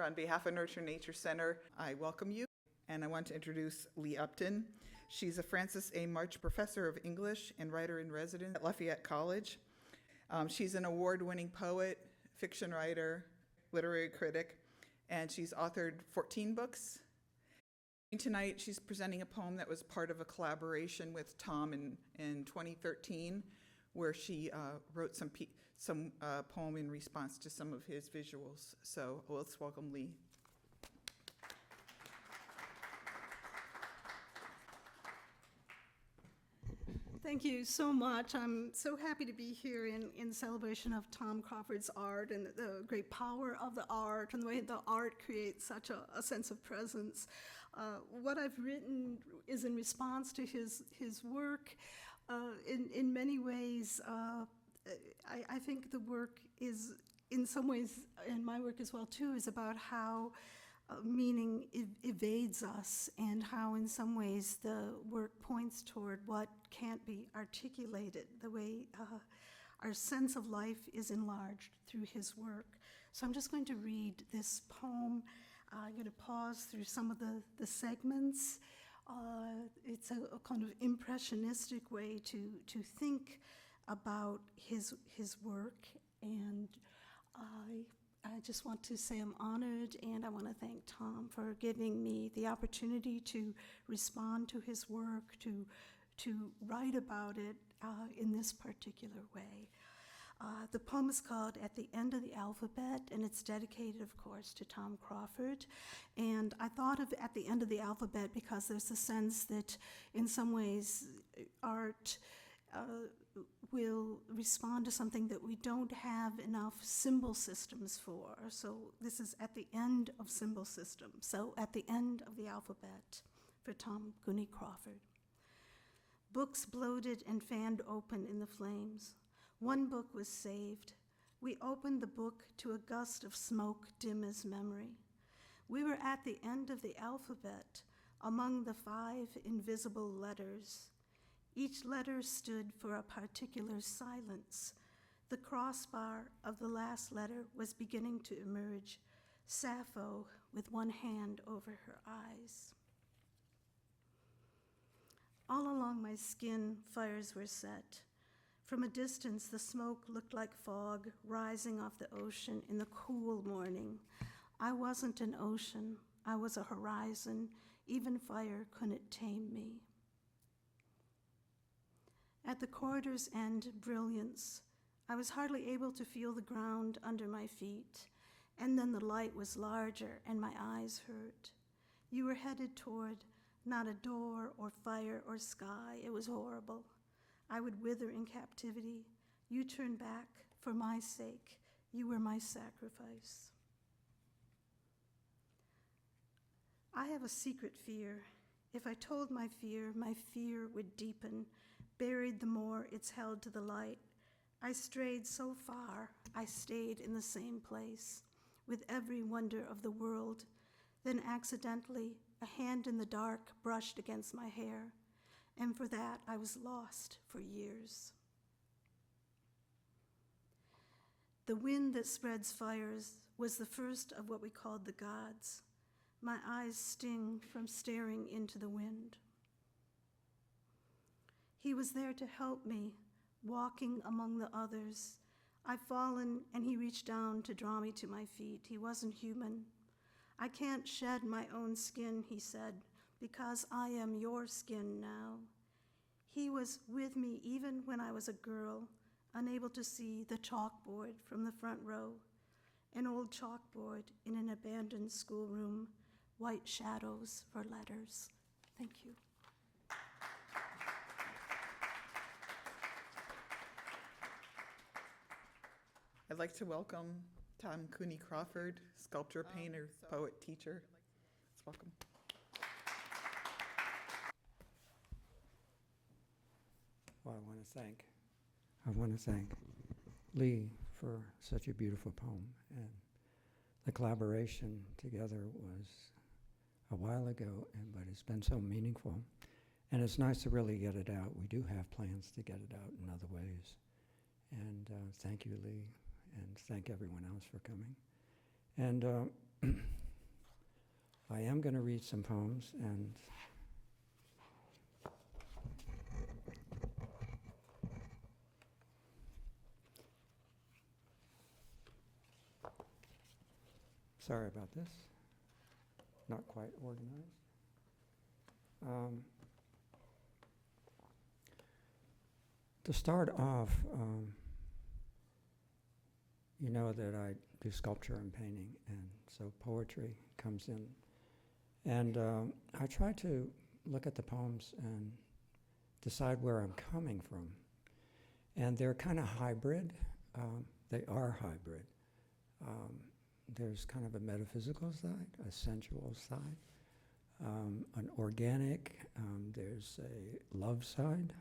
On behalf of Nurture Nature Center, I welcome you, and I want to introduce Lee Upton. She's a Francis A. March Professor of English and Writer-in-Residence at Lafayette College. She's an award-winning poet, fiction writer, literary critic, and she's authored 14 books. Tonight, she's presenting a poem that was part of a collaboration with Thom in 2013, where she wrote some poem in response to some of his visuals. So let's welcome Lee. Thank you so much. I'm so happy to be here in celebration of Thom Crawford's art and the great power of the art and the way the art creates such a sense of presence. What I've written is in response to his work. In many ways, I think the work is, in some ways, and my work as well too, is about how meaning evades us and how in some ways the work points toward what can't be articulated, the way our sense of life is enlarged through his work. So I'm just going to read this poem. I'm going to pause through some of the segments. It's a kind of impressionistic way to think about his work, and I just want to say I'm honored, and I want to thank Thom for giving me the opportunity to respond to his work, to write about it in this particular way. The poem is called At the End of the Alphabet, and it's dedicated, of course, to Thom Crawford. And I thought of At the End of the Alphabet because there's a sense that in some ways art will respond to something that we don't have enough symbol systems for. So this is at the end of symbol systems. So at the end of the alphabet for Thom Cooney Crawford. Books bloated and fanned open in the flames. One book was saved. We opened the book to a gust of smoke dim as memory. We were at the end of the alphabet, among the 5 invisible letters. Each letter stood for a particular silence. The crossbar of the last letter was beginning to emerge, Sappho with one hand over her eyes. All along my skin, fires were set. From a distance, the smoke looked like fog rising off the ocean in the cool morning. I wasn't an ocean. I was a horizon. Even fire couldn't tame me. At the corridor's end, brilliance. I was hardly able to feel the ground under my feet, and then the light was larger and my eyes hurt. You were headed toward not a door or fire or sky. It was horrible. I would wither in captivity. You turned back for my sake. You were my sacrifice. I have a secret fear. If I told my fear would deepen. Buried the more it's held to the light. I strayed so far, I stayed in the same place, with every wonder of the world. Then accidentally, a hand in the dark brushed against my hair, and for that I was lost for years. The wind that spreads fires was the first of what we called the gods. My eyes sting from staring into the wind. He was there to help me, walking among the others. I've fallen, and he reached down to draw me to my feet. He wasn't human. I can't shed my own skin, he said, because I am your skin now. He was with me even when I was a girl, unable to see the chalkboard from the front row, an old chalkboard in an abandoned schoolroom, white shadows for letters. Thank you. I'd like to welcome Thom Cooney Crawford, sculptor, painter, poet, teacher. Let's welcome. Well, I want to thank Lee for such a beautiful poem, and the collaboration together was a while ago, but it's been so meaningful, and it's nice to really get it out. We do have plans to get it out in other ways, and thank you, Lee, and thank everyone else for coming. And I am going to read some poems, and sorry about this. Not quite organized. To start off, you know that I do sculpture and painting, and so poetry comes in. And I try to look at the poems and decide where I'm coming from. And they're kind of hybrid. They are hybrid. There's kind of a metaphysical side, a sensual side, an organic, there's a love side,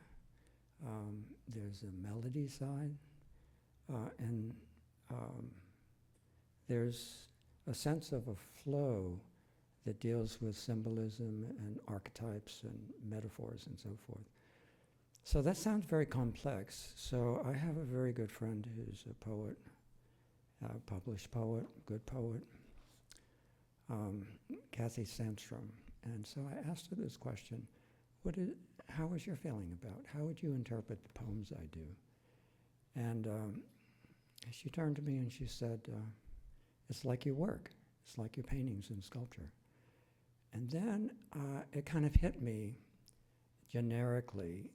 there's a melody side, and there's a sense of a flow that deals with symbolism and archetypes and metaphors and so forth. So that sounds very complex. So I have a very good friend who's a poet, published poet, good poet, Kathy Sandstrom. And so I asked her this question, how was your feeling about? How would you interpret the poems I do? And she turned to me and she said, it's like your work. It's like your paintings and sculpture. And then it kind of hit me generically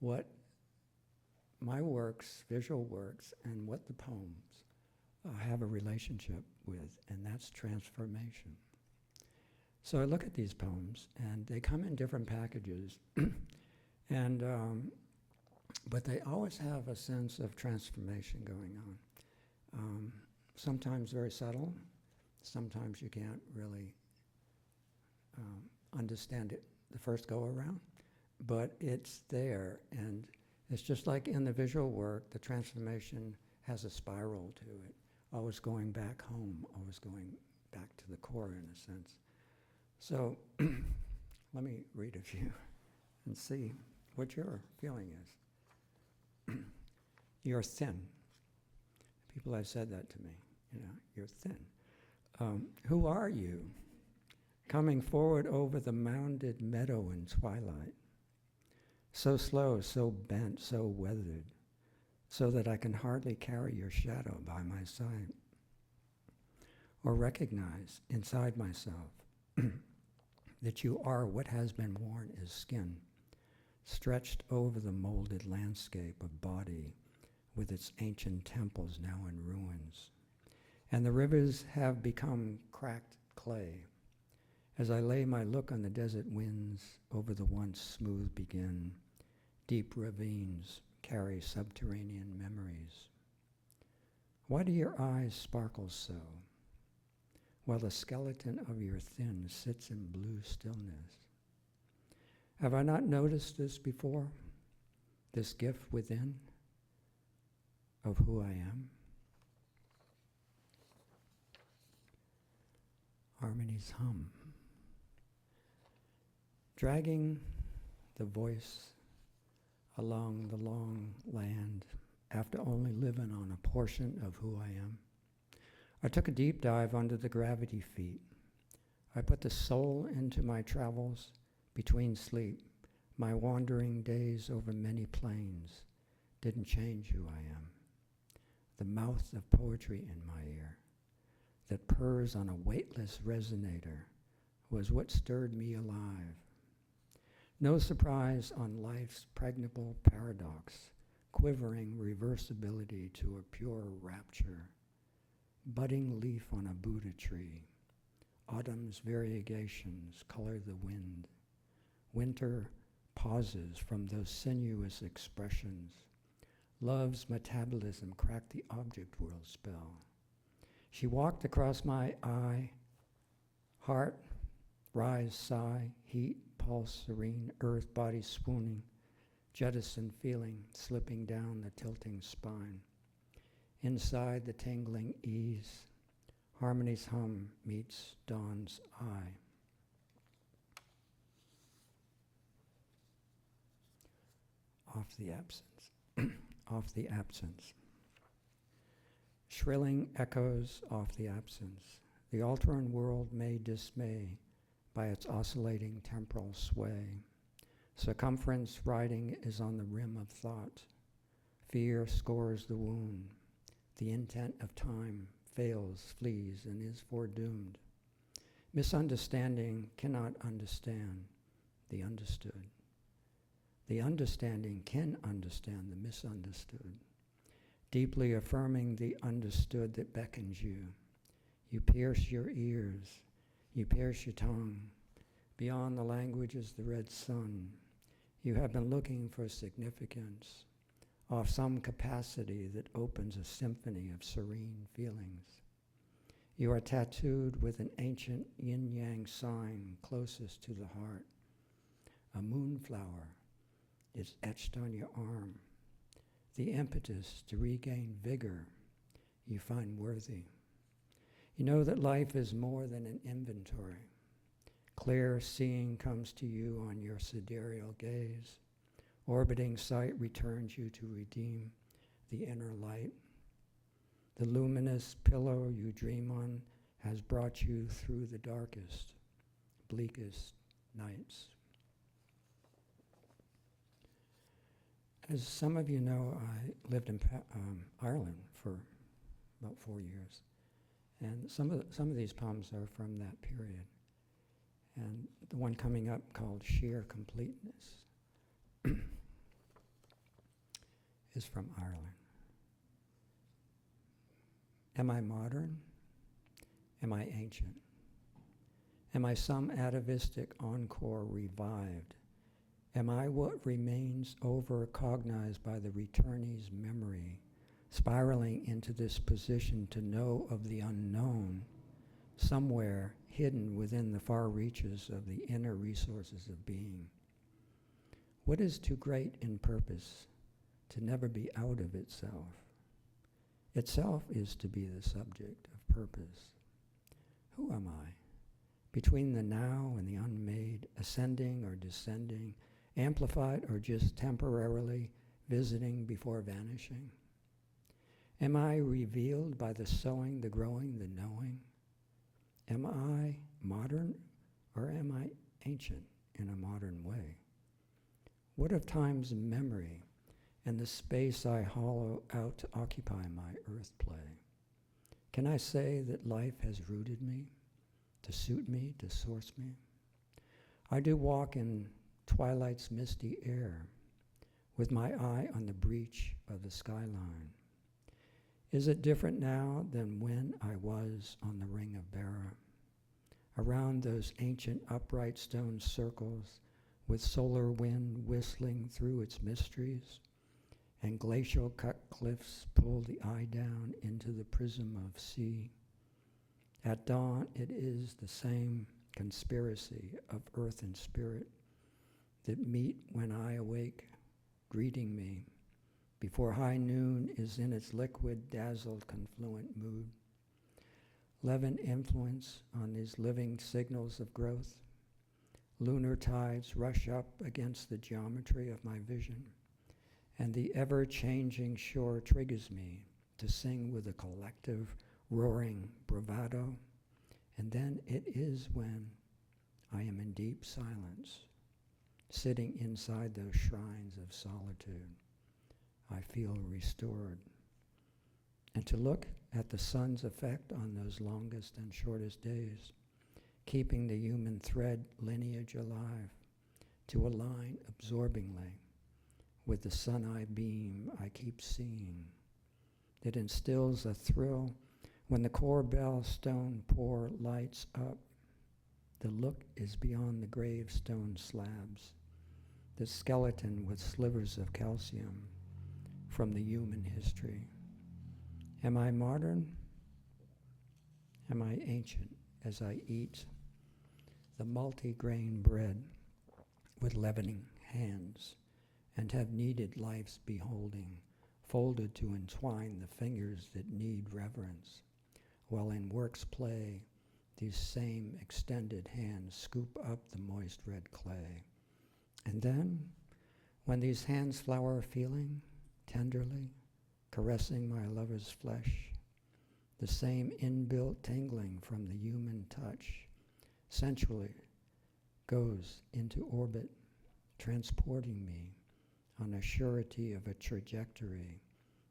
what my works, visual works, and what the poems have a relationship with, and that's transformation. So I look at these poems, and they come in different packages, and but they always have a sense of transformation going on. Sometimes very subtle, sometimes you can't really understand it the first go around, but it's there, and it's just like in the visual work, the transformation has a spiral to it, always going back home, always going back to the core in a sense. So let me read a few and see what your feeling is. You're thin. People have said that to me, you're thin. Who are you? Coming forward over the mounded meadow in twilight. So slow, so bent, so weathered, so that I can hardly carry your shadow by my side. Or recognize inside myself that you are what has been worn as skin, stretched over the molded landscape of body with its ancient temples now in ruins. And the rivers have become cracked clay. As I lay my look on the desert winds over the once smooth begin, deep ravines carry subterranean memories. Why do your eyes sparkle so, while the skeleton of your thin sits in blue stillness? Have I not noticed this before, this gift within of who I am? Harmonies hum. Dragging the voice along the long land after only living on a portion of who I am. I took a deep dive under the gravity feet. I put the soul into my travels between sleep. My wandering days over many plains didn't change who I am. The mouth of poetry in my ear that purrs on a weightless resonator was what stirred me alive. No surprise on life's pregnable paradox, quivering reversibility to a pure rapture. Budding leaf on a Buddha tree. Autumn's variegations color the wind. Winter pauses from those sinuous expressions. Love's metabolism cracked the object world spell. She walked across my eye, heart, rise, sigh, heat, pulse, serene, earth, body swooning, jettison feeling, slipping down the tilting spine. Inside the tingling ease, harmony's hum meets dawn's eye. Off the absence, off the absence. Shrilling echoes off the absence, the altering world may dismay by its oscillating temporal sway. Circumference riding is on the rim of thought. Fear scores the wound. The intent of time fails, flees, and is foredoomed. Misunderstanding cannot understand the understood. The understanding can understand the misunderstood. Deeply affirming the understood that beckons you. You pierce your ears, you pierce your tongue. Beyond the language is the red sun. You have been looking for significance, off some capacity that opens a symphony of serene feelings. You are tattooed with an ancient yin-yang sign closest to the heart. A moonflower is etched on your arm. The impetus to regain vigor you find worthy. You know that life is more than an inventory. Clear seeing comes to you on your sidereal gaze. Orbiting sight returns you to redeem the inner light. The luminous pillow you dream on has brought you through the darkest, bleakest nights. As some of you know, I lived in Ireland for about 4 years, and some of these poems are from that period. And the one coming up called Sheer Completeness is from Ireland. Am I modern? Am I ancient? Am I some atavistic encore revived? Am I what remains over-cognized by the returnee's memory, spiraling into this position to know of the unknown, somewhere hidden within the far reaches of the inner resources of being? What is too great in purpose to never be out of itself? Itself is to be the subject of purpose. Who am I? Between the now and the unmade, ascending or descending, amplified or just temporarily visiting before vanishing? Am I revealed by the sowing, the growing, the knowing? Am I modern or am I ancient in a modern way? What of time's memory and the space I hollow out to occupy my earth play? Can I say that life has rooted me, to suit me, to source me? I do walk in twilight's misty air, with my eye on the breach of the skyline. Is it different now than when I was on the Ring of Beara, around those ancient upright stone circles with solar wind whistling through its mysteries, and glacial cut cliffs pull the eye down into the prism of sea? At dawn, it is the same conspiracy of earth and spirit that meet when I awake, greeting me, before high noon is in its liquid, dazzled, confluent mood. Leaven influence on these living signals of growth. Lunar tides rush up against the geometry of my vision, and the ever-changing shore triggers me to sing with a collective, roaring bravado, and then it is when I am in deep silence, sitting inside those shrines of solitude, I feel restored. And to look at the sun's effect on those longest and shortest days, keeping the human thread lineage alive, to align absorbingly with the sun-eye beam I keep seeing, that instills a thrill when the core bell stone pour lights up. The look is beyond the gravestone slabs, the skeleton with slivers of calcium from the human history. Am I modern? Am I ancient as I eat the multi-grain bread with leavening hands, and have needed life's beholding, folded to entwine the fingers that need reverence, while in work's play these same extended hands scoop up the moist red clay. And then, when these hands flower feeling, tenderly, caressing my lover's flesh, the same inbuilt tingling from the human touch, sensually goes into orbit, transporting me on a surety of a trajectory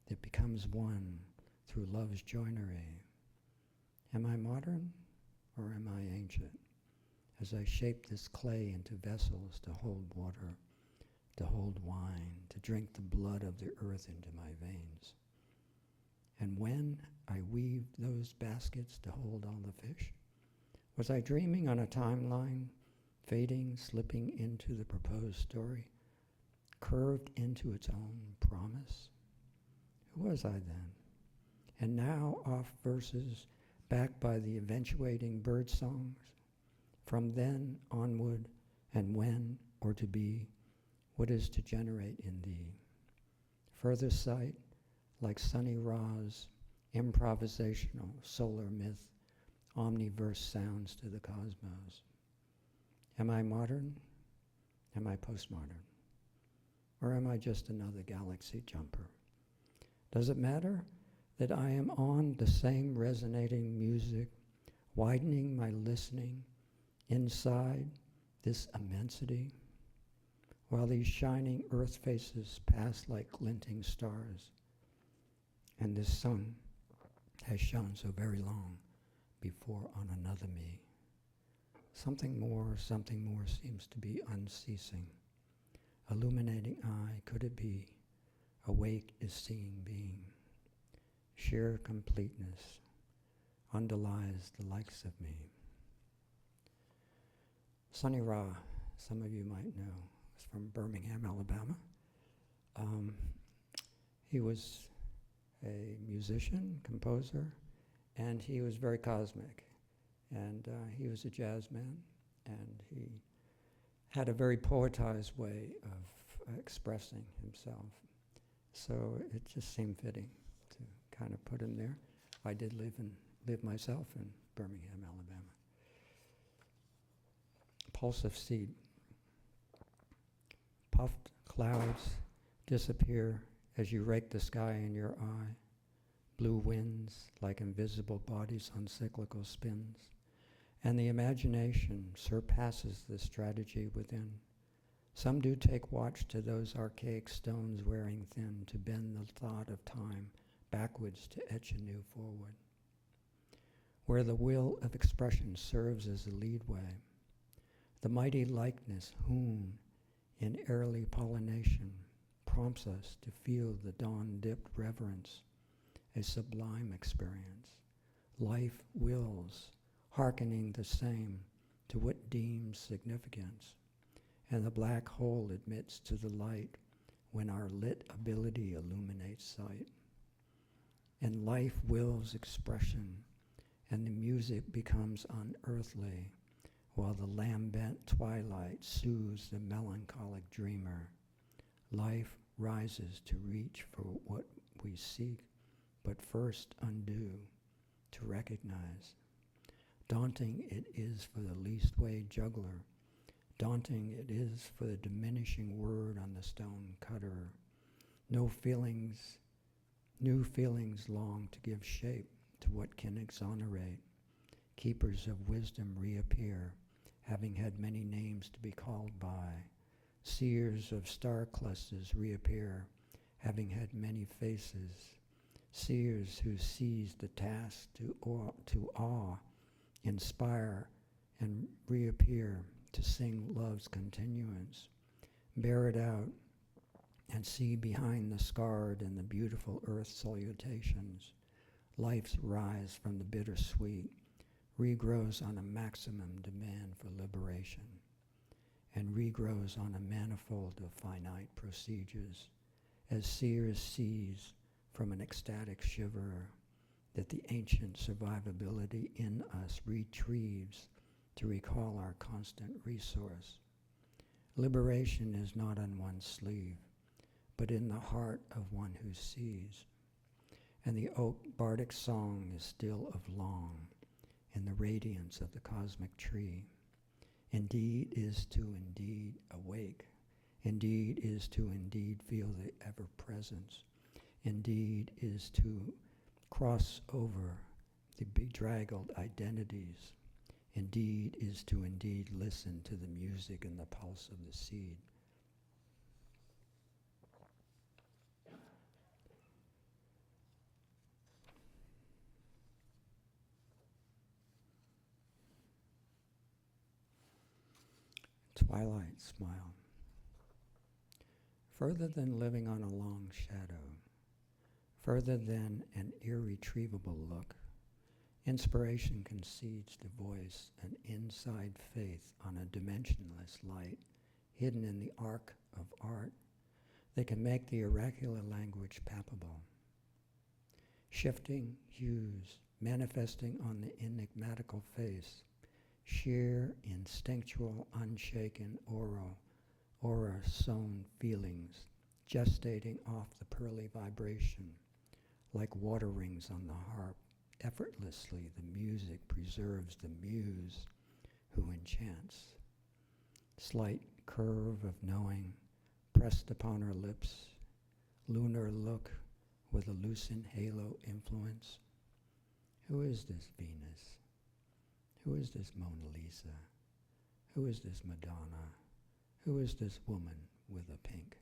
that becomes one through love's joinery. Am I modern or am I ancient? As I shape this clay into vessels to hold water, to hold wine, to drink the blood of the earth into my veins. And when I weaved those baskets to hold all the fish, was I dreaming on a timeline, fading, slipping into the proposed story, curved into its own promise? Who was I then? And now off verses backed by the eventuating bird songs, from then onward, and when or to be, what is to generate in thee? Further sight, like Sunny Ra's improvisational solar myth, omniverse sounds to the cosmos. Am I modern? Am I postmodern? Or am I just another galaxy jumper? Does it matter that I am on the same resonating music, widening my listening inside this immensity, while these shining earth faces pass like glinting stars, and this sun has shone so very long before on another me? Something more seems to be unceasing. Illuminating eye, could it be? Awake is seeing being. Sheer completeness underlies the likes of me. Sunny Ra, some of you might know, is from Birmingham, Alabama. He was a musician, composer, and he was very cosmic. And he was a jazz man, and he had a very poetized way of expressing himself. So it just seemed fitting to kind of put him there. I did live myself in Birmingham, Alabama. Pulse of seed. Puffed clouds disappear as you rake the sky in your eye. Blue winds like invisible bodies on cyclical spins. And the imagination surpasses the strategy within. Some do take watch to those archaic stones wearing thin to bend the thought of time backwards to etch anew forward. Where the will of expression serves as a leadway, the mighty likeness hewn in early pollination prompts us to feel the dawn-dipped reverence, a sublime experience. Life wills, hearkening the same to what deems significance, and the black hole admits to the light when our lit ability illuminates sight. And life wills expression, and the music becomes unearthly, while the lambent twilight soothes the melancholic dreamer. Life rises to reach for what we seek, but first undo, to recognize. Daunting it is for the least-way juggler. Daunting it is for the diminishing word on the stone cutter. New feelings long to give shape to what can exonerate. Keepers of wisdom reappear, having had many names to be called by. Seers of star clusters reappear, having had many faces. Seers who seized the task to awe, inspire, and reappear to sing love's continuance. Bear it out and see behind the scarred and the beautiful earth salutations. Life's rise from the bittersweet regrows on a maximum demand for liberation, and regrows on a manifold of finite procedures, as seers seize from an ecstatic shiver that the ancient survivability in us retrieves to recall our constant resource. Liberation is not on one's sleeve, but in the heart of one who sees. And the oak bardic song is still of long in the radiance of the cosmic tree. Indeed is to indeed awake. Indeed is to indeed feel the ever-presence. Indeed is to cross over the bedraggled identities. Indeed is to indeed listen to the music and the pulse of the seed. Twilight smile. Further than living on a long shadow, further than an irretrievable look, inspiration concedes to voice an inside faith on a dimensionless light hidden in the arc of art that can make the oracular language palpable. Shifting hues manifesting on the enigmatical face, sheer, instinctual, unshaken aura-sown feelings gestating off the pearly vibration like water rings on the harp. Effortlessly the music preserves the muse who enchants. Slight curve of knowing pressed upon her lips, lunar look with a lucent halo influence. Who is this Venus? Who is this Mona Lisa? Who is this Madonna? Who is this woman with a pink?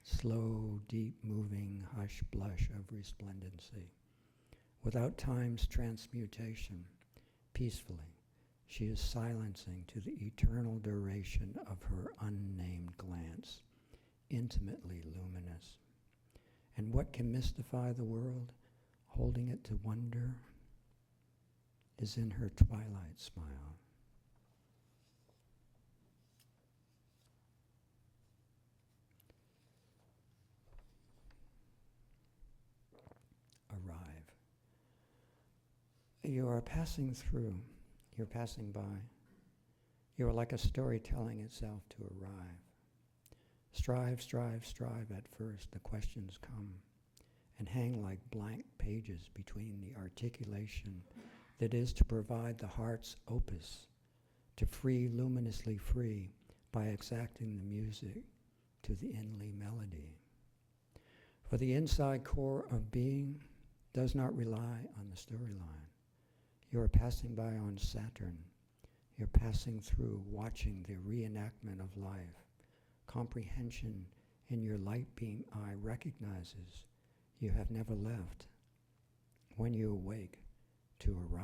Slow, deep moving hush blush of resplendency. Without time's transmutation, peacefully, she is silencing to the eternal duration of her unnamed glance, intimately luminous. And what can mystify the world, holding it to wonder, is in her twilight smile. Arrive. You are passing through, you're passing by. You are like a story telling itself to arrive. Strive, strive, strive at first, the questions come and hang like blank pages between the articulation that is to provide the heart's opus, to free, luminously free, by exacting the music to the inly melody. For the inside core of being does not rely on the storyline. You are passing by on Saturn. You're passing through, watching the reenactment of life. Comprehension in your light beam eye recognizes you have never left. When you awake, to arrive.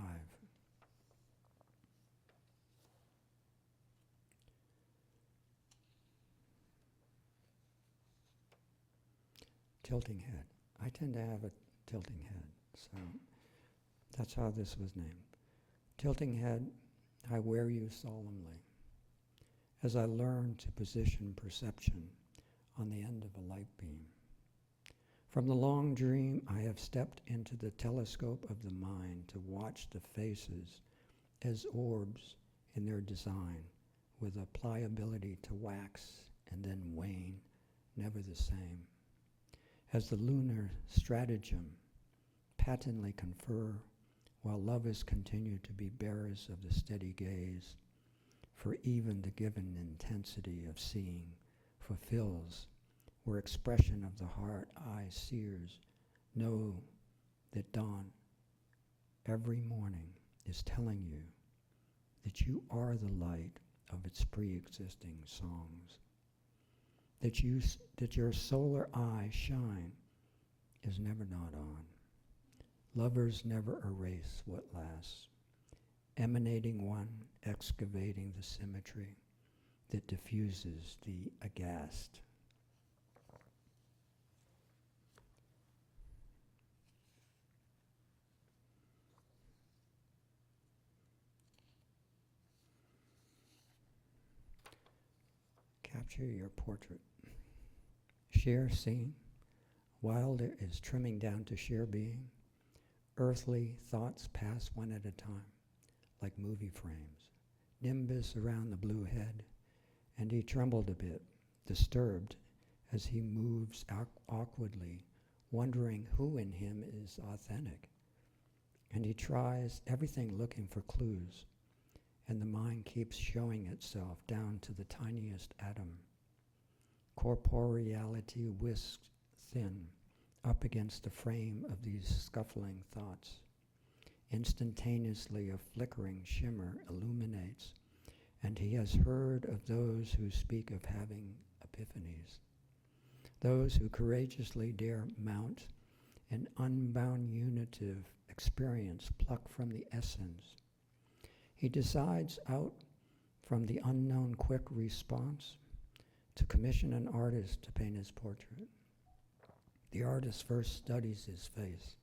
Tilting head. I tend to have a tilting head, so that's how this was named. Tilting head, I wear you solemnly as I learn to position perception on the end of a light beam. From the long dream, I have stepped into the telescope of the mind to watch the faces as orbs in their design, with a pliability to wax and then wane, never the same. As the lunar stratagem patently confer, while lovers continue to be bearers of the steady gaze, for even the given intensity of seeing fulfills where expression of the heart eye sears, know that dawn every morning is telling you that you are the light of its pre-existing songs, that your solar eye shine is never not on. Lovers never erase what lasts, emanating one, excavating the symmetry that diffuses the aghast. Capture your portrait. Sheer scene, Wilder is trimming down to sheer being. Earthly thoughts pass one at a time, like movie frames. Nimbus around the blue head, and he trembled a bit, disturbed, as he moves awkwardly, wondering who in him is authentic. And he tries everything looking for clues, and the mind keeps showing itself down to the tiniest atom. Corporeality whisked thin up against the frame of these scuffling thoughts. Instantaneously a flickering shimmer illuminates, and he has heard of those who speak of having epiphanies, those who courageously dare mount an unbound unitive experience plucked from the essence. He decides out from the unknown quick response to commission an artist to paint his portrait. The artist first studies his face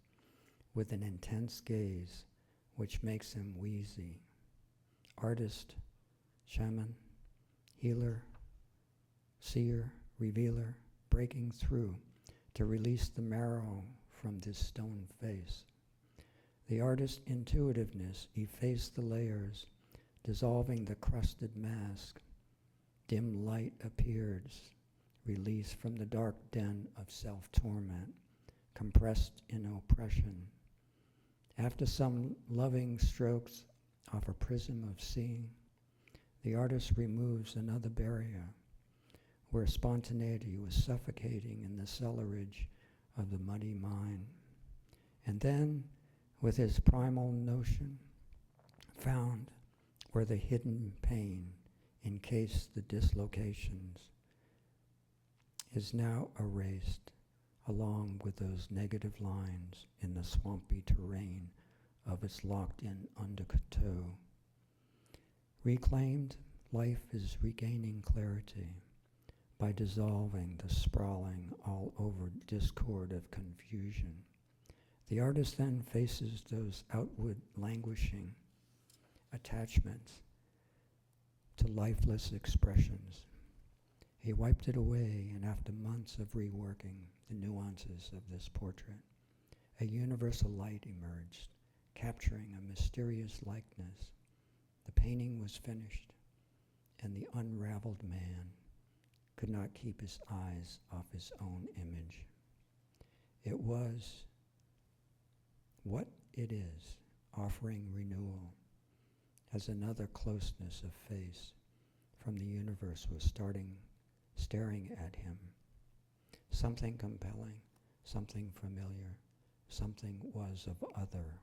with an intense gaze which makes him wheezy. Artist, shaman, healer, seer, revealer, breaking through to release the marrow from this stone face. The artist's intuitiveness effaced the layers, dissolving the crusted mask. Dim light appears, released from the dark den of self-torment, compressed in oppression. After some loving strokes off a prism of seeing, the artist removes another barrier, where spontaneity was suffocating in the cellarage of the muddy mind. And then, with his primal notion, found where the hidden pain encased the dislocations is now erased, along with those negative lines in the swampy terrain of its locked-in undertow. Reclaimed, life is regaining clarity by dissolving the sprawling all-over discord of confusion. The artist then faces those outward languishing attachments to lifeless expressions. He wiped it away, and after months of reworking the nuances of this portrait, a universal light emerged, capturing a mysterious likeness. The painting was finished, and the unraveled man could not keep his eyes off his own image. It was what it is, offering renewal, as another closeness of face from the universe was staring at him. Something compelling, something familiar, something was of other,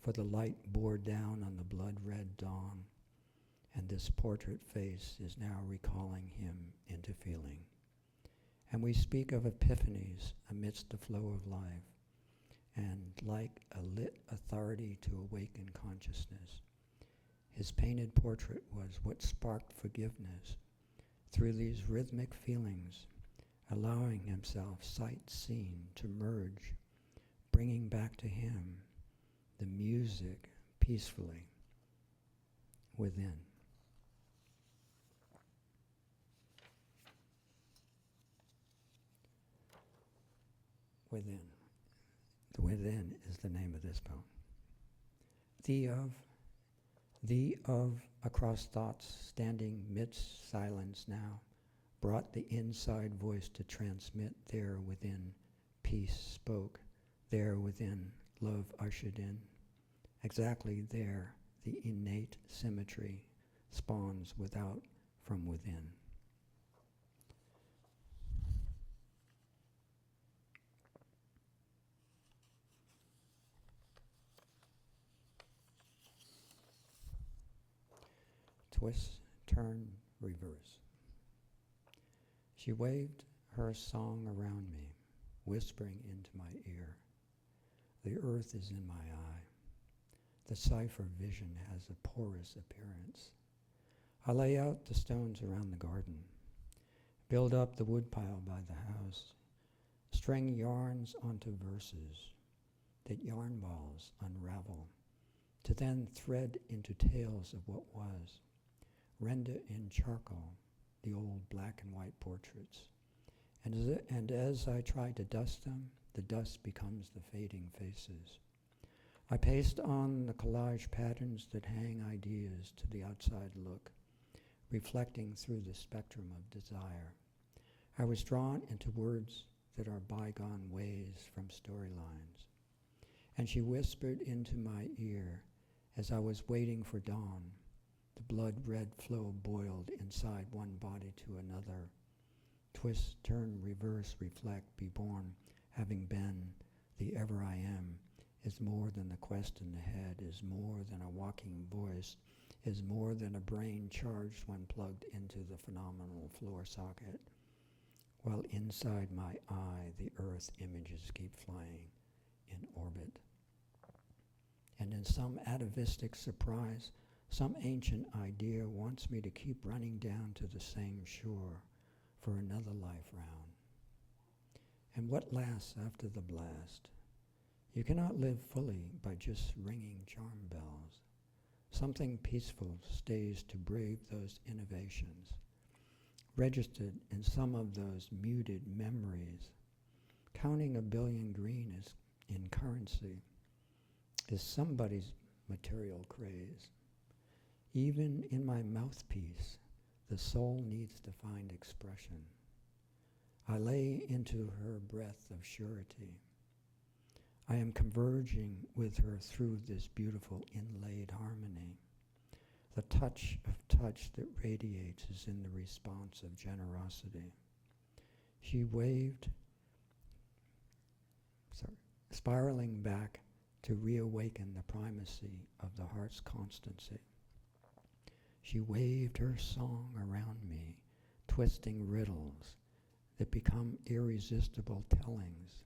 for the light bore down on the blood-red dawn, and this portrait face is now recalling him into feeling. And we speak of epiphanies amidst the flow of life, and like a lit authority to awaken consciousness. His painted portrait was what sparked forgiveness through these rhythmic feelings, allowing himself sight seen to merge, bringing back to him the music peacefully within. Within. The within is the name of this poem. The of, across thoughts standing midst silence now, brought the inside voice to transmit there within. Peace spoke, there within, love ushered in. Exactly there, the innate symmetry spawns without from within. Twist, turn, reverse. She waved her song around me, whispering into my ear. The earth is in my eye. The cipher vision has a porous appearance. I lay out the stones around the garden, build up the woodpile by the house, string yarns onto verses that yarn balls unravel, to then thread into tales of what was. Render in charcoal the old black and white portraits. And as I try to dust them, the dust becomes the fading faces. I paste on the collage patterns that hang ideas to the outside look, reflecting through the spectrum of desire. I was drawn into words that are bygone ways from storylines. And she whispered into my ear as I was waiting for dawn. The blood-red flow boiled inside one body to another. Twist, turn, reverse, reflect, be born, having been, the ever I am, is more than the quest in the head, is more than a walking voice, is more than a brain charged when plugged into the phenomenal floor socket, while inside my eye the earth images keep flying in orbit. And in some atavistic surprise, some ancient idea wants me to keep running down to the same shore for another life round. And what lasts after the blast? You cannot live fully by just ringing charm bells. Something peaceful stays to brave those innovations, registered in some of those muted memories. Counting a billion green is in currency is somebody's material craze. Even in my mouthpiece, the soul needs to find expression. I lay into her breath of surety. I am converging with her through this beautiful inlaid harmony. The touch of touch that radiates is in the response of generosity. She waved, spiraling back to reawaken the primacy of the heart's constancy. She waved her song around me, twisting riddles that become irresistible tellings,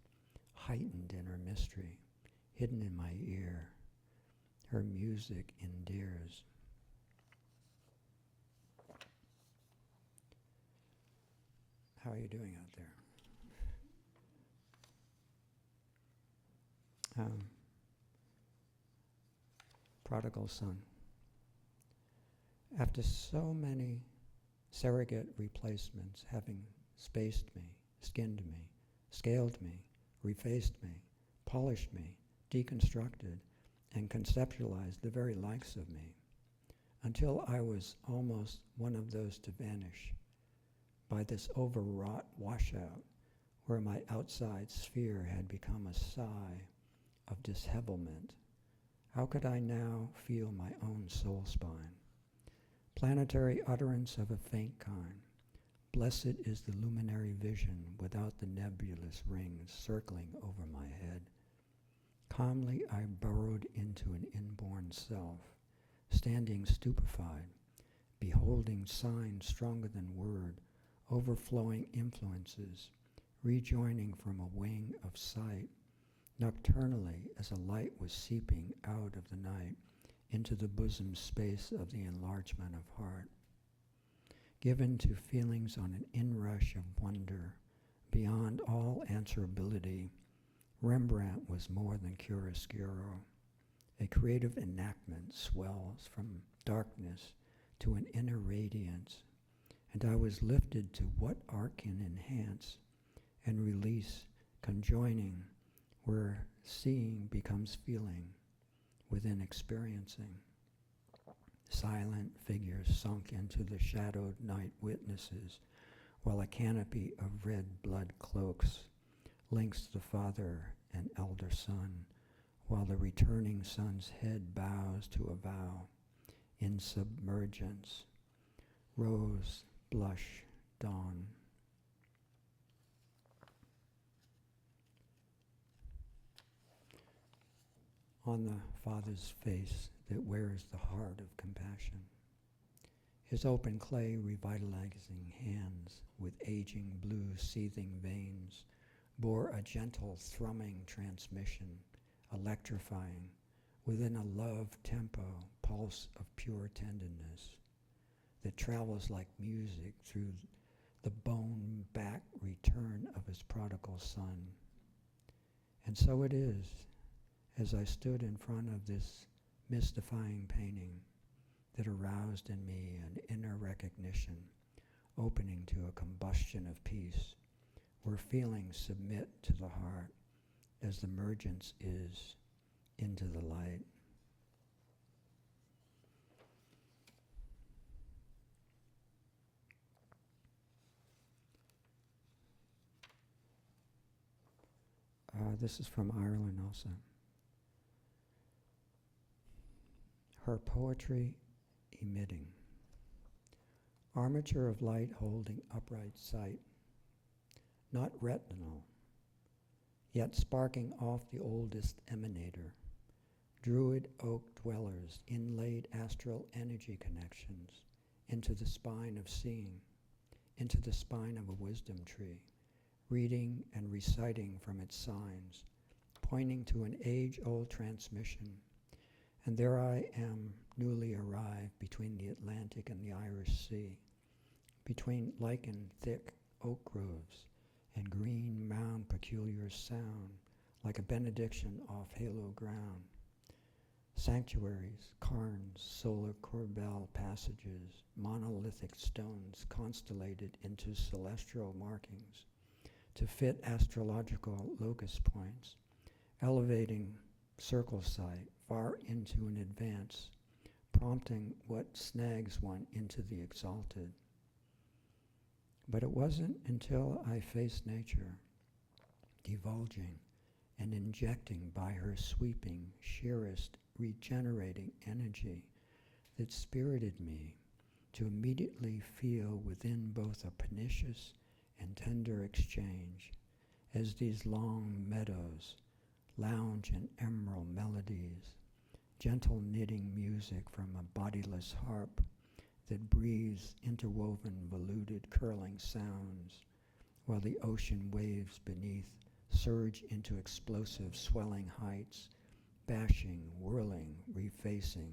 heightened in her mystery, hidden in my ear. Her music endears. How are you doing out there? Prodigal son. After so many surrogate replacements having spaced me, skinned me, scaled me, refaced me, polished me, deconstructed, and conceptualized the very likes of me, until I was almost one of those to vanish by this overwrought washout where my outside sphere had become a sigh of dishevelment. How could I now feel my own soul spine? Planetary utterance of a faint kind. Blessed is the luminary vision without the nebulous rings circling over my head. Calmly I burrowed into an inborn self, standing stupefied, beholding signs stronger than word, overflowing influences, rejoining from a wing of sight, nocturnally as a light was seeping out of the night into the bosom space of the enlargement of heart. Given to feelings on an inrush of wonder, beyond all answerability, Rembrandt was more than chiaroscuro. A creative enactment swells from darkness to an inner radiance, and I was lifted to what art can enhance and release, conjoining, where seeing becomes feeling within experiencing. Silent figures sunk into the shadowed night witnesses, while a canopy of red blood cloaks links the father and elder son, while the returning son's head bows to a vow in submergence. Rose, blush, dawn. On the father's face that wears the heart of compassion, his open clay revitalizing hands with aging blue seething veins bore a gentle thrumming transmission, electrifying within a love tempo pulse of pure tenderness that travels like music through the bone back return of his prodigal son. And so it is, as I stood in front of this mystifying painting, that aroused in me an inner recognition, opening to a combustion of peace, where feelings submit to the heart as the emergence is into the light. This is from Ireland also. Her poetry emitting. Armature of light holding upright sight, not retinal, yet sparking off the oldest emanator. Druid oak dwellers inlaid astral energy connections into the spine of seeing, into the spine of a wisdom tree, reading and reciting from its signs, pointing to an age-old transmission. And there I am, newly arrived between the Atlantic and the Irish Sea, between lichen thick oak groves and green mound peculiar sound, like a benediction off halo ground. Sanctuaries, cairns, solar corbel passages, monolithic stones constellated into celestial markings to fit astrological locus points, elevating circle sight far into an advance, prompting what snags one into the exalted. But it wasn't until I faced nature, divulging and injecting by her sweeping, sheerest, regenerating energy, that spirited me to immediately feel within both a pernicious and tender exchange, as these long meadows lounge in emerald melodies, gentle knitting music from a bodiless harp that breathes interwoven voluted curling sounds, while the ocean waves beneath surge into explosive swelling heights, bashing, whirling, refacing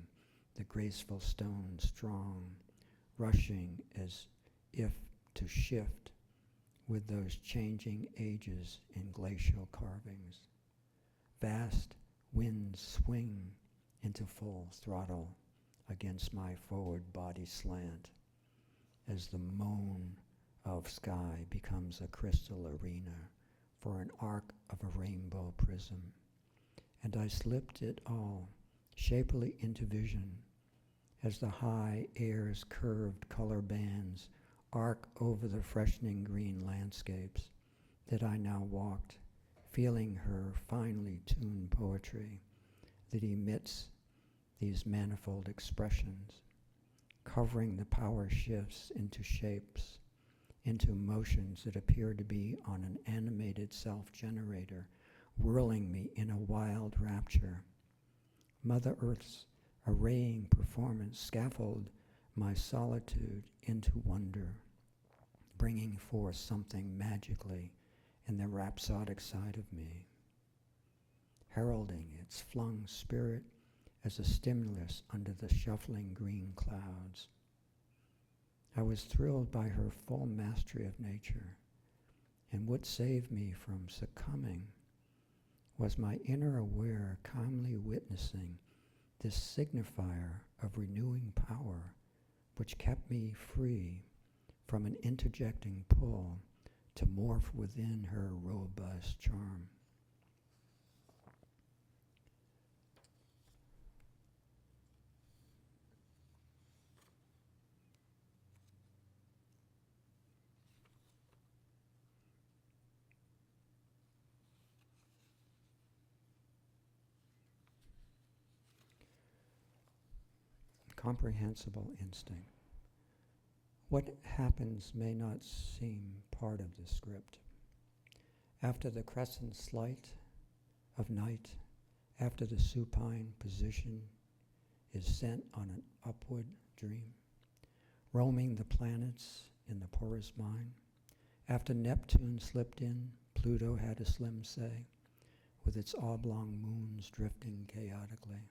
the graceful stone strong, rushing as if to shift with those changing ages in glacial carvings. Vast winds swing into full throttle against my forward body slant as the moan of sky becomes a crystal arena for an arc of a rainbow prism. And I slipped it all shapely into vision as the high air's curved color bands arc over the freshening green landscapes that I now walked, feeling her finely tuned poetry that emits these manifold expressions, covering the power shifts into shapes, into motions that appear to be on an animated self-generator, whirling me in a wild rapture. Mother Earth's arraying performance scaffold my solitude into wonder, bringing forth something magically in the rhapsodic side of me, heralding its flung spirit as a stimulus under the shuffling green clouds. I was thrilled by her full mastery of nature, and what saved me from succumbing was my inner aware calmly witnessing this signifier of renewing power, which kept me free from an interjecting pull to morph within her robust charm. Comprehensible instinct. What happens may not seem part of the script. After the crescent slight of night, after the supine position is sent on an upward dream, roaming the planets in the porous mind, after Neptune slipped in, Pluto had a slim say, with its oblong moons drifting chaotically.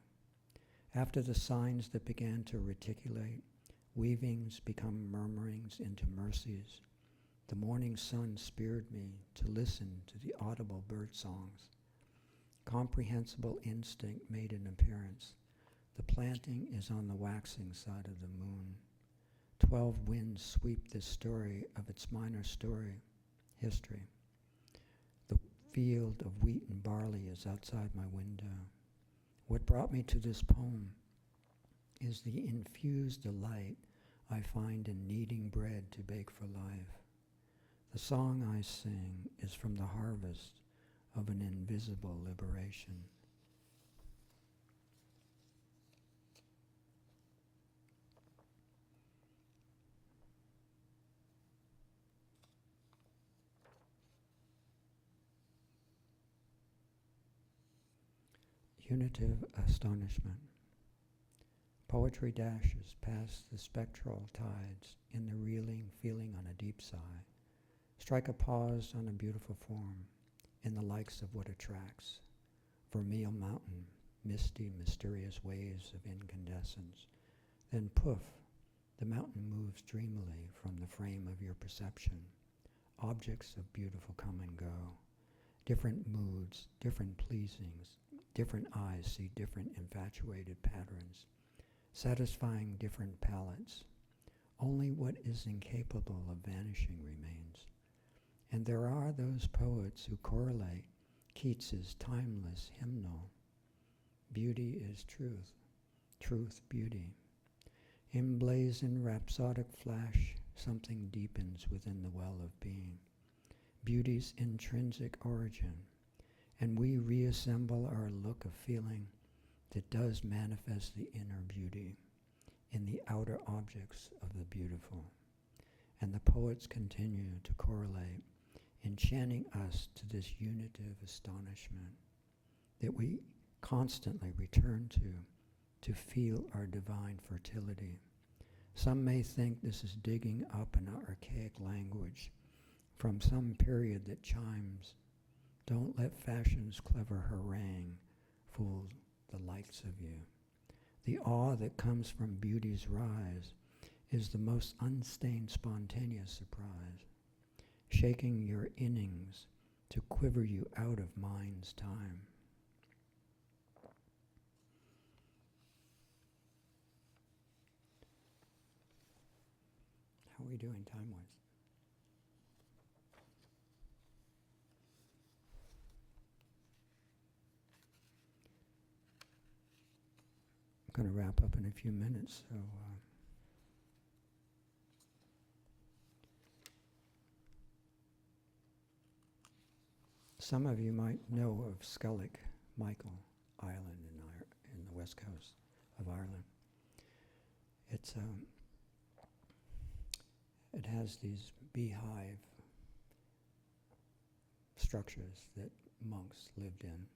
After the signs that began to reticulate, weavings become murmurings into mercies. The morning sun speared me to listen to the audible bird songs. Comprehensible instinct made an appearance. The planting is on the waxing side of the moon. 12 winds sweep this story of its minor story, history. The field of wheat and barley is outside my window. What brought me to this poem is the infused delight I find in kneading bread to bake for life. The song I sing is from the harvest of an invisible liberation. Unitive astonishment. Poetry dashes past the spectral tides in the reeling feeling on a deep sigh. Strike a pause on a beautiful form in the likes of what attracts. Vermeil mountain, misty, mysterious waves of incandescence. Then poof, the mountain moves dreamily from the frame of your perception. Objects of beautiful come and go. Different moods, different pleasings, different eyes see different infatuated patterns, satisfying different palates. Only what is incapable of vanishing remains. And there are those poets who correlate Keats's timeless hymnal. Beauty is truth, truth beauty. In blazon rhapsodic flash, something deepens within the well of being. Beauty's intrinsic origin, and we reassemble our look of feeling that does manifest the inner beauty in the outer objects of the beautiful. And the poets continue to correlate, enchanting us to this unitive astonishment that we constantly return to feel our divine fertility. Some may think this is digging up an archaic language from some period that chimes. Don't let fashion's clever harangue fool the likes of you. The awe that comes from beauty's rise is the most unstained spontaneous surprise, shaking your innings to quiver you out of mind's time. How are we doing time-wise? I'm going to wrap up in a few minutes, so some of you might know of Skellig Michael Island in the west coast of Ireland. It has these beehive structures that monks lived in,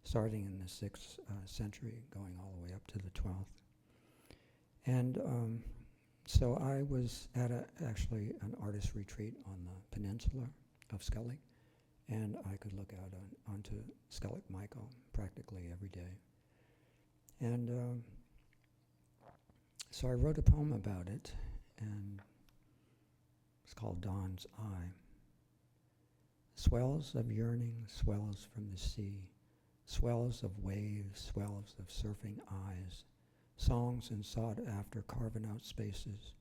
starting in the 6th century, going all the way up to the 12th. And so I was at actually an artist retreat on the peninsula of Skellig, and I could look out onto Skellig Michael practically every day. And so I wrote a poem about it, and it's called Dawn's Eye. Swells of yearning, swells from the sea, swells of waves, swells of surfing eyes, songs in sought-after carven-out spaces,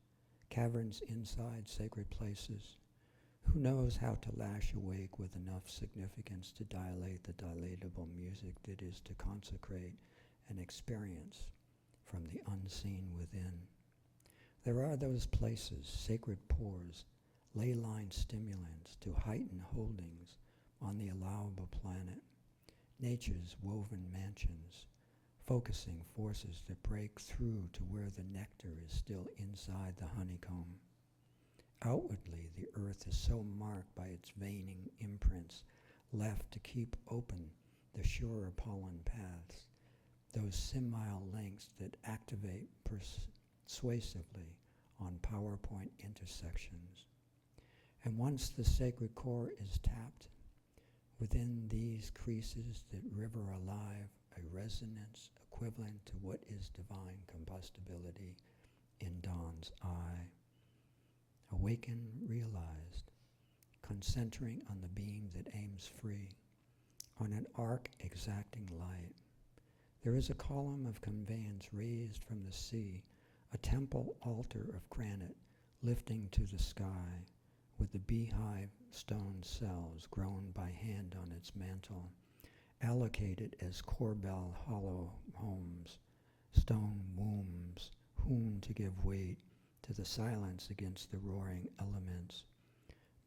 caverns inside sacred places. Who knows how to lash awake with enough significance to dilate the dilatable music that is to consecrate an experience from the unseen within. There are those places, sacred pores, ley-line stimulants to heighten holdings on the allowable planet, nature's woven mansions, focusing forces that break through to where the nectar is still inside the honeycomb. Outwardly, the earth is so marked by its veining imprints left to keep open the surer pollen paths, those simile links that activate persuasively on PowerPoint intersections. And once the sacred core is tapped, within these creases that river alive a resonance equivalent to what is divine combustibility in dawn's eye. Awakened, realized, concentering on the being that aims free, on an arc exacting light. There is a column of conveyance raised from the sea, a temple altar of granite lifting to the sky, with the beehive stone cells grown by hand on its mantle, allocated as Corbel hollow homes, stone wombs hewn to give weight to the silence against the roaring elements,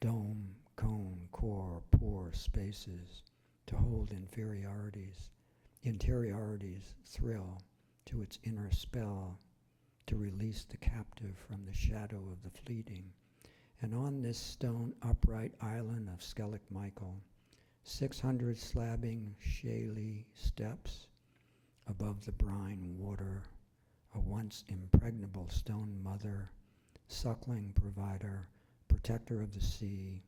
dome, cone, core, pore spaces to hold interiorities thrill to its inner spell, to release the captive from the shadow of the fleeting. And on this stone upright island of Skellig Michael, 600 slabbing shaly steps, above the brine water, a once impregnable stone mother, suckling provider, protector of the sea,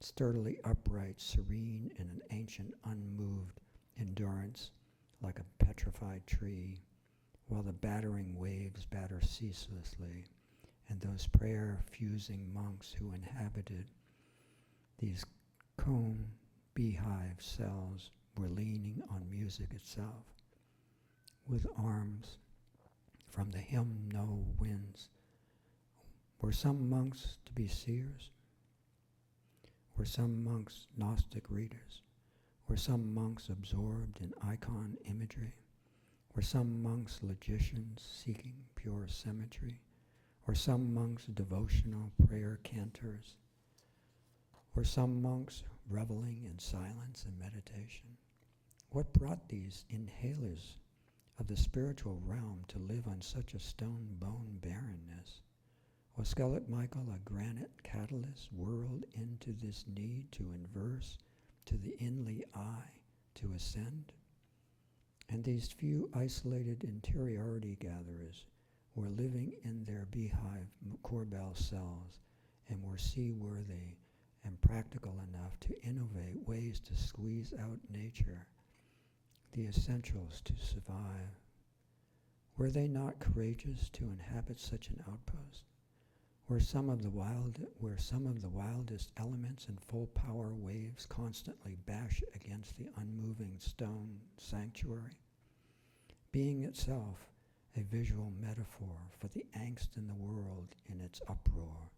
sturdily upright, serene in an ancient, unmoved endurance, like a petrified tree, while the battering waves batter ceaselessly, and those prayer-fusing monks who inhabited these cone beehive cells were leaning on music itself, with arms from the hymn-no winds. Were some monks to be seers? Were some monks Gnostic readers? Were some monks absorbed in icon imagery? Were some monks logicians seeking pure symmetry? Were some monks devotional prayer cantors? Were some monks reveling in silence and meditation? What brought these inhalers of the spiritual realm to live on such a stone bone barrenness? Was Skelet Michael a granite catalyst whirled into this need to inverse to the inly eye to ascend? And these few isolated interiority gatherers were living in their beehive corbel cells and were seaworthy and practical enough to innovate ways to squeeze out nature, the essentials to survive. Were they not courageous to inhabit such an outpost? Where some of the wildest elements in full power waves constantly bash against the unmoving stone sanctuary, being itself a visual metaphor for the angst in the world in its uproar,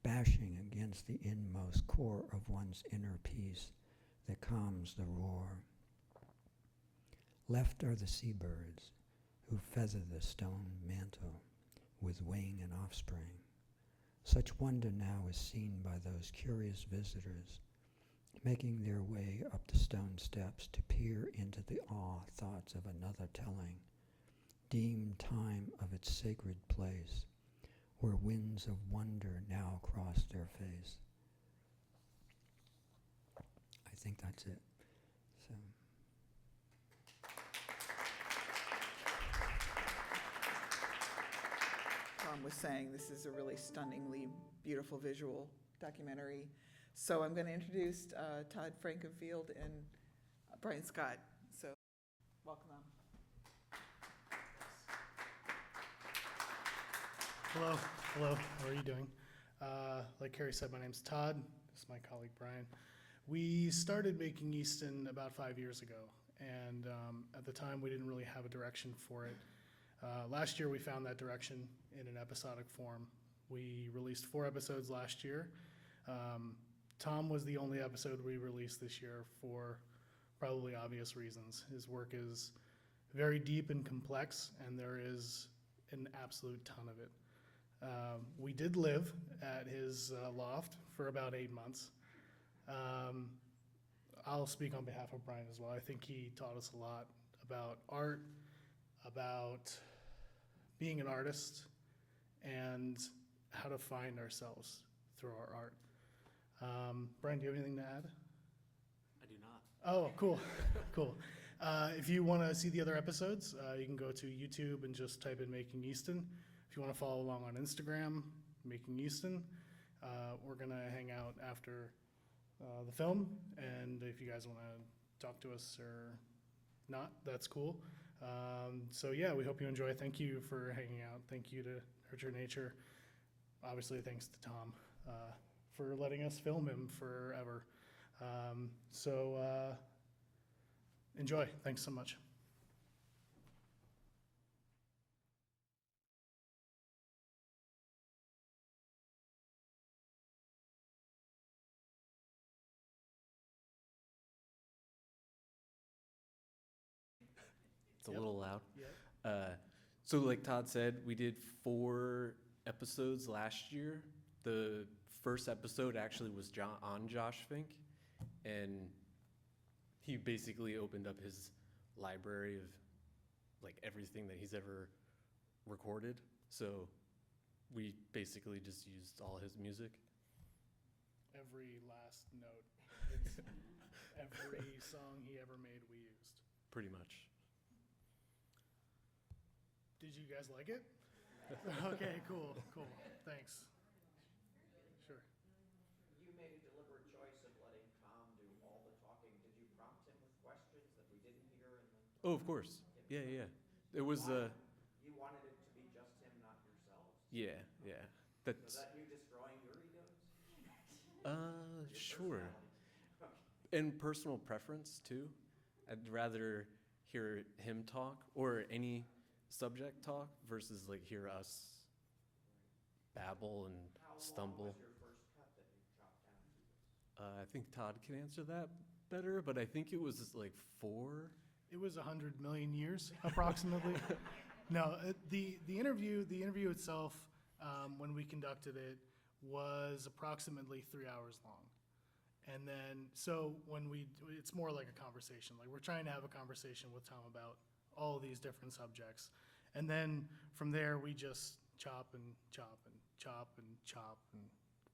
bashing against the inmost core of one's inner peace that calms the roar. Left are the seabirds who feather the stone mantle with wing and offspring. Such wonder now is seen by those curious visitors, making their way up the stone steps to peer into the awe thoughts of another telling, deem time of its sacred place, where winds of wonder now cross their face. I think that's it. So. Tom was saying this is a really stunningly beautiful visual documentary. So I'm going to introduce Todd Frankenfield and Brian Scott. So welcome on. Hello, how are you doing? Like Carrie said, my name's Todd. This is my colleague Brian. We started making Easton about 5 years ago, and at the time we didn't really have a direction for it. Last year we found that direction in an episodic form. We released 4 episodes last year. Tom was the only episode we released this year for probably obvious reasons. His work is very deep and complex, and there is an absolute ton of it. We did live at his loft for about 8 months. I'll speak on behalf of Brian as well. I think he taught us a lot about art, about being an artist, and how to find ourselves through our art. Brian, do you have anything to add? I do not. Oh, cool, cool. If you want to see the other episodes, you can go to YouTube and just type in Making Easton. If you want to follow along on Instagram, Making Easton. We're going to hang out after the film, and if you guys want to talk to us or not, that's cool. So yeah, we hope you enjoy. Thank you for hanging out. Thank you to Nurture Nature. Obviously, thanks to Tom for letting us film him forever. Enjoy. Thanks so much. It's a little loud. Yep. So like Todd said, we did 4 episodes last year. The first episode actually was on Josh Fink, and he basically opened up his library of like everything that he's ever recorded. So we basically just used all his music. Every last note. It's every song he ever made, we used. Pretty much. Did you guys like it? Okay, cool, thanks. Sure. You made a deliberate choice of letting Tom do all the talking. Did you prompt him with questions that we didn't hear in the? Oh, of course. Yeah. It was, Why? You wanted it to be just him, not yourselves? yeah. Was That's, that you destroying your egos? sure. Personality? And personal preference, too. I'd rather hear him talk or any subject talk versus like hear us babble and How long stumble. was your first cut that you chopped down to this? I think Todd can answer that better, but I think it was like 4. It was 100 million years, approximately. No, the interview itself, when we conducted it, was approximately 3 hours long. And then, so it's more like a conversation. Like, we're trying to have a conversation with Tom about all these different subjects. And then from there, we just chop and chop and chop and chop and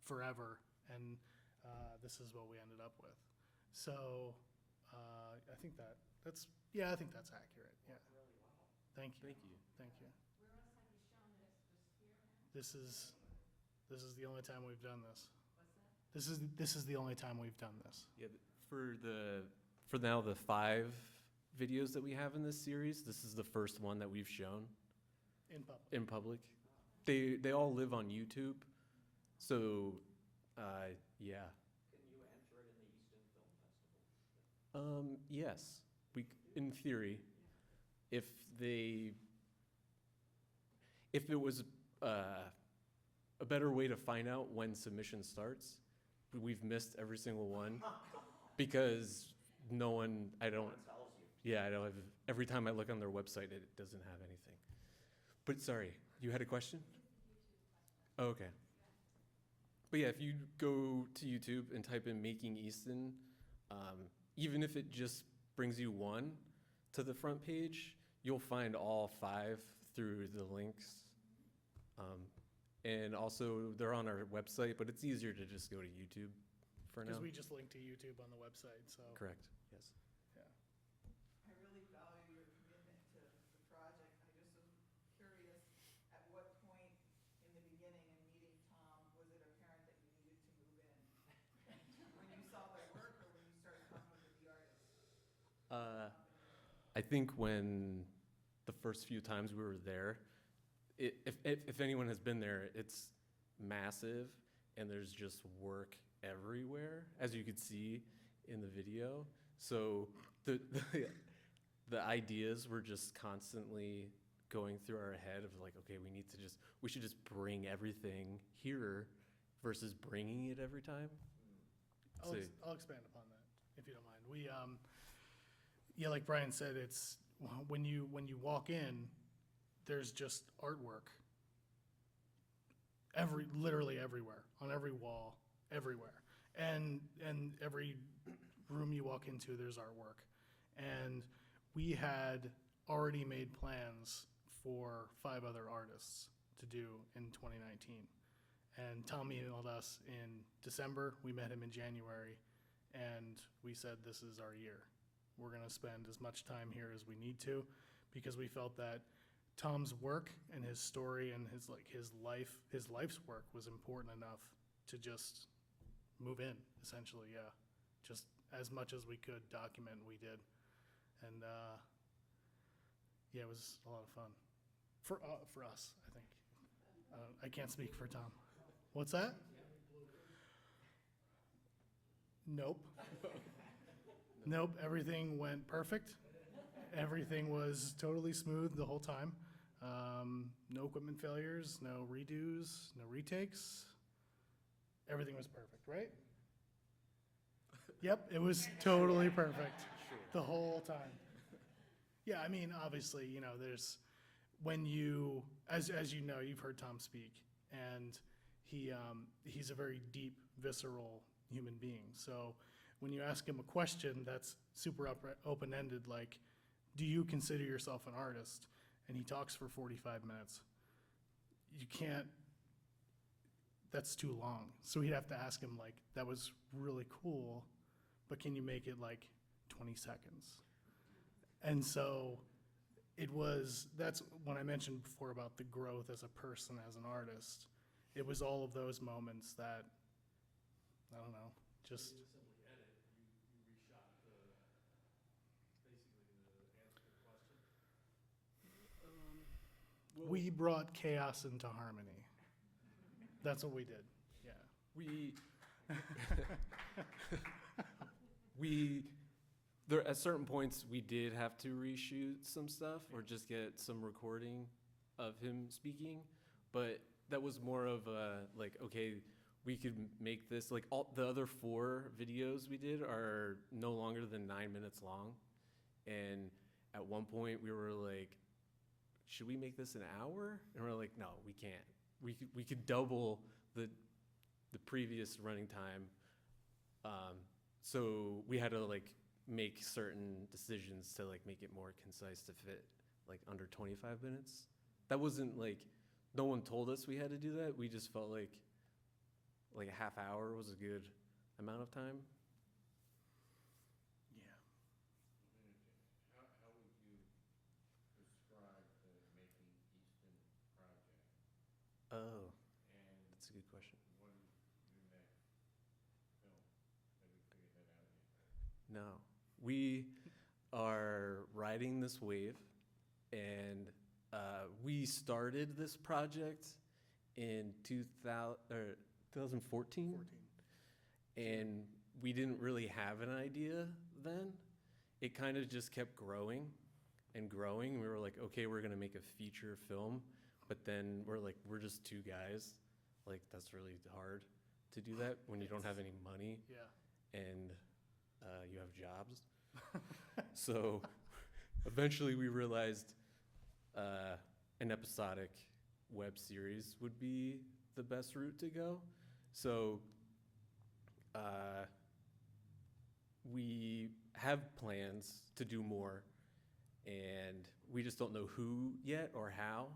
forever. And this is what we ended up with. So I think that's accurate. Yeah. Really well. Thank you. Thank you. Thank you. This is the only time we've done this. This is the only time we've done this. Yeah, for now the 5 videos that we have in this series, this is the first one that we've shown In public. in public. They all live on YouTube, so yeah. Can you enter it in the Easton Film Festival? Yes, in theory, if it was a better way to find out when submission starts. We've missed every single one because I don't. No one tells you. Yeah, I don't have. Every time I look on their website, it doesn't have anything. But sorry, you had a question? Oh, okay. But yeah, if you go to YouTube and type in "Making Easton," even if it just brings you one to the front page, you'll find all 5 through the links. And also, they're on our website, but it's easier to just go to YouTube for now. Because we just link to YouTube on the website, so. Correct, yes. Yeah. I really value your commitment to the project. I just am curious, at what point in the beginning in meeting Tom, was it apparent that you needed to move in? When you saw the work or when you started talking with the artists? I think when the first few times we were there, if anyone has been there, it's massive and there's just work everywhere, as you could see in the video. So the ideas were just constantly going through our head of like, okay, we should just bring everything here versus bringing it every time. So- I'll expand upon that, if you don't mind. We, yeah, like Brian said, it's, when you walk in, there's just artwork literally everywhere, on every wall, everywhere. And every room you walk into, there's artwork. And we had already made plans for 5 other artists to do in 2019. And Tom emailed us in December, we met him in January, and we said, this is our year. We're gonna spend as much time here as we need to, because we felt that Tom's work and his story and his life's work was important enough to just move in, essentially, yeah. Just as much as we could document, we did. And yeah, it was a lot of fun. For us, I think. I can't speak for Tom. What's that? Nope. Nope, everything went perfect. Everything was totally smooth the whole time. No equipment failures, no redos, no retakes. Everything was perfect, right? Yep, it was totally perfect the whole time. Yeah, I mean, obviously, you know, there's, when you, as you know, you've heard Tom speak, and he's a very deep, visceral human being. So when you ask him a question that's super open-ended, like, do you consider yourself an artist? And he talks for 45 minutes. You can't, that's too long. So we'd have to ask him, like, that was really cool, but can you make it like 20 seconds? And so that's when I mentioned before about the growth as a person, as an artist. It was all of those moments that, I don't know, just. We brought chaos into harmony. That's what we did, yeah. There at certain points we did have to reshoot some stuff or just get some recording of him speaking, but that was more of a like, okay, we could make this like all the other 4 videos we did are no longer than 9 minutes long, and at one point we were like, should we make this an hour? And we're like, no, we can't. We could double the previous running time. So we had to like make certain decisions to like make it more concise to fit like under 25 minutes. That wasn't like, no one told us we had to do that. We just felt like a half hour was a good amount of time. Yeah. How would you describe the Making Easton project? Oh, And that's a good question. what is your next film? Have we figured that out yet? No, we are riding this wave, and we started this project in 2014, and we didn't really have an idea then. It kind of just kept growing and growing. We were like, okay, we're gonna make a feature film, but then we're like, we're just 2 guys. Like, that's really hard to do that when you don't have any money Yeah. and you have jobs. So eventually we realized an episodic web series would be the best route to go. So we have plans to do more, and we just don't know who yet or how.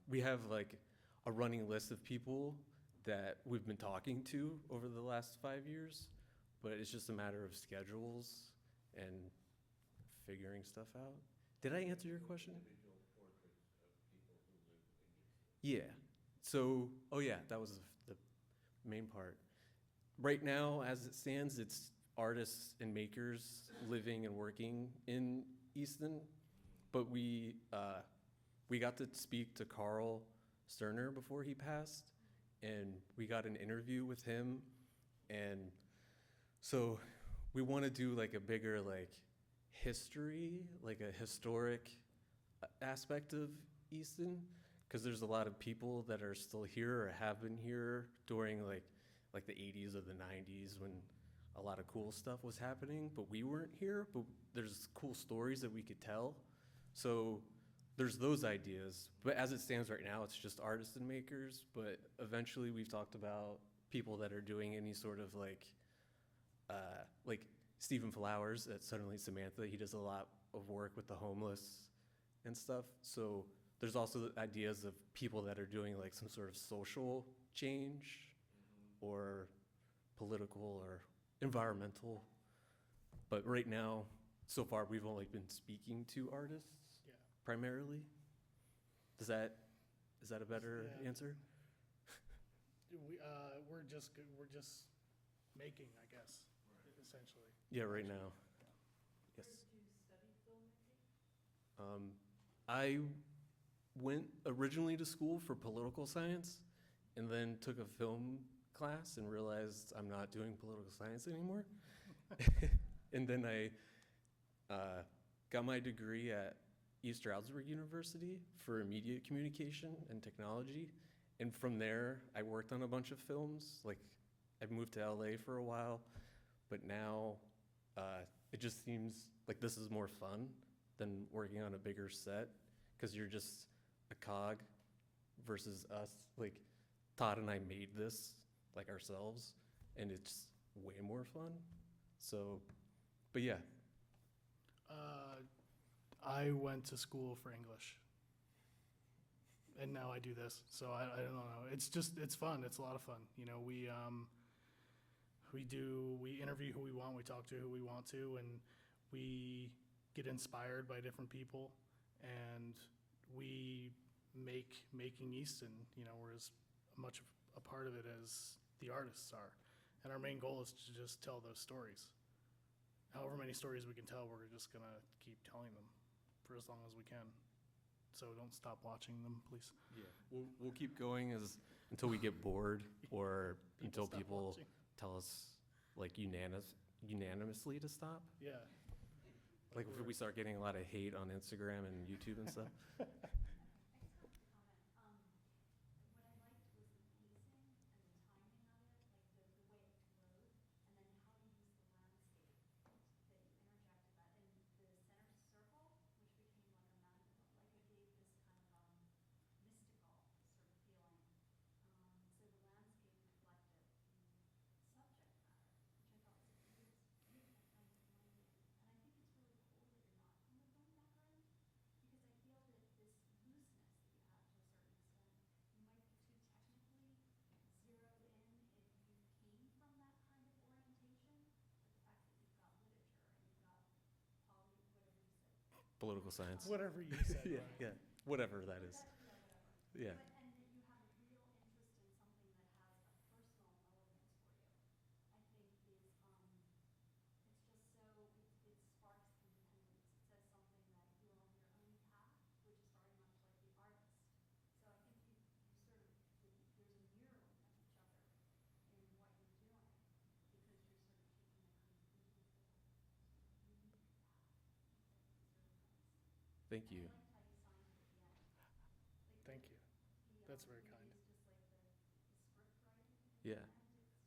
We have like a running list of people that we've been talking to over the last 5 years, but it's just a matter of schedules and figuring stuff out. Did I answer your question? Individual portraits of people who live in Easton. Yeah. So, oh yeah, that was the main part. Right now, as it stands, it's artists and makers living and working in Easton, but we got to speak to Carl Sterner before he passed, and we got an interview with him, and so we want to do like a bigger like history, like a historic aspect of Easton, because there's a lot of people that are still here or have been here during like the 80s or the 90s when a lot of cool stuff was happening, but we weren't here, but there's cool stories that we could tell. So there's those ideas, but as it stands right now, it's just artists and makers, but eventually we've talked about people that are doing any sort of like Stephen Flowers at Suddenly Samantha. He does a lot of work with the homeless and stuff. So there's also ideas of people that are doing like some sort of social change or political or environmental. But right now, so far, we've only been speaking to artists Yeah. primarily. Is that a better Yeah. answer? We're just making, I guess, essentially. Yeah, right now. Yes. I went originally to school for political science and then took a film class and realized I'm not doing political science anymore. And then I got my degree at East Stroudsburg University for media communication and technology. And from there, I worked on a bunch of films. Like, I've moved to LA for a while, but now it just seems like this is more fun than working on a bigger set, because you're just a cog versus us. Like, Todd and I made this like ourselves, and it's way more fun. So, but yeah. I went to school for English, and now I do this. So I don't know. It's fun. It's a lot of fun. You know, we interview who we want. We talk to who we want to, and we get inspired by different people. And we make making Easton, we're as much a part of it as the artists are. And our main goal is to just tell those stories. However many stories we can tell, we're just gonna keep telling them for as long as we can. So don't stop watching them, please. Yeah, we'll keep going until we get bored or until stop people watching. tell us like unanimously to stop. Yeah. Like if we start getting a lot of hate on Instagram and YouTube and stuff. Political science. Whatever you said. Yeah, Ryan. yeah, whatever that is. Yeah. Thank you. Thank you. That's very kind. Yeah.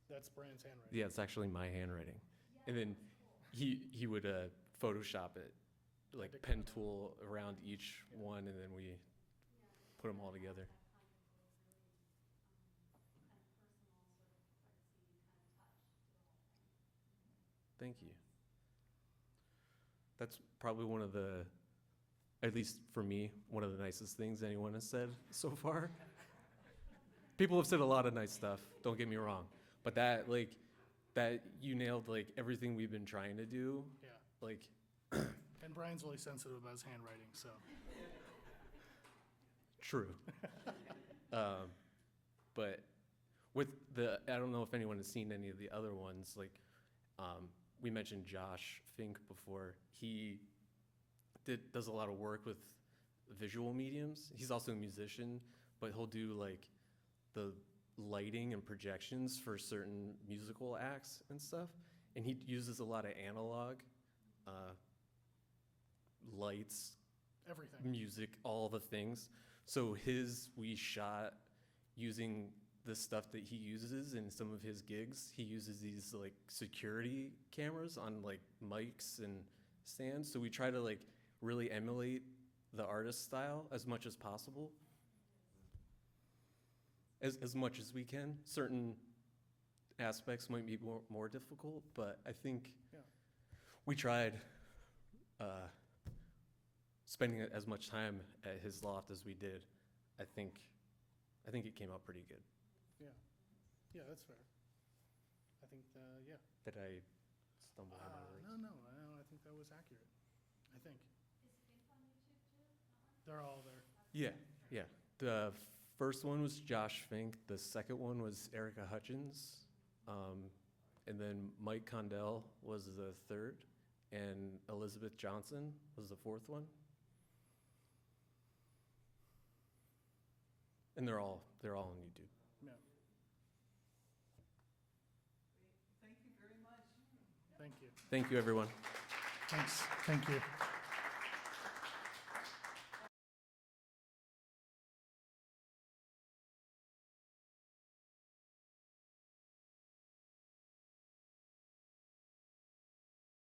That's Brian's handwriting. Yeah, it's actually my handwriting. And then he would Photoshop it, like pen tool around each one, and then we put them all together. Thank you. That's probably one of the, at least for me, one of the nicest things anyone has said so far. People have said a lot of nice stuff, don't get me wrong. But that you nailed like everything we've been trying to do. Yeah. Like, And Brian's really sensitive about his handwriting, so. true. But with I don't know if anyone has seen any of the other ones, like, we mentioned Josh Fink before. He does a lot of work with visual mediums. He's also a musician, but he'll do like the lighting and projections for certain musical acts and stuff. And he uses a lot of analog lights, Everything. music, all the things. So we shot using the stuff that he uses in some of his gigs. He uses these like security cameras on like mics and stands. So we try to like really emulate the artist style as much as possible. As much as we can. Certain aspects might be more difficult, but I think we tried spending as much time at his loft as we did. I think it came out pretty good. Yeah, that's fair. I think, yeah. Did I stumble on my words? No, I think that was accurate. I think. They're all there. Yeah. The first one was Josh Fink. The second one was Erica Hutchins. And then Mike Condell was the third. And Elizabeth Johnson was the fourth one. And they're all on YouTube. Yeah. Thank you very much. Thank you. Thank you, everyone. Thanks. Thank you.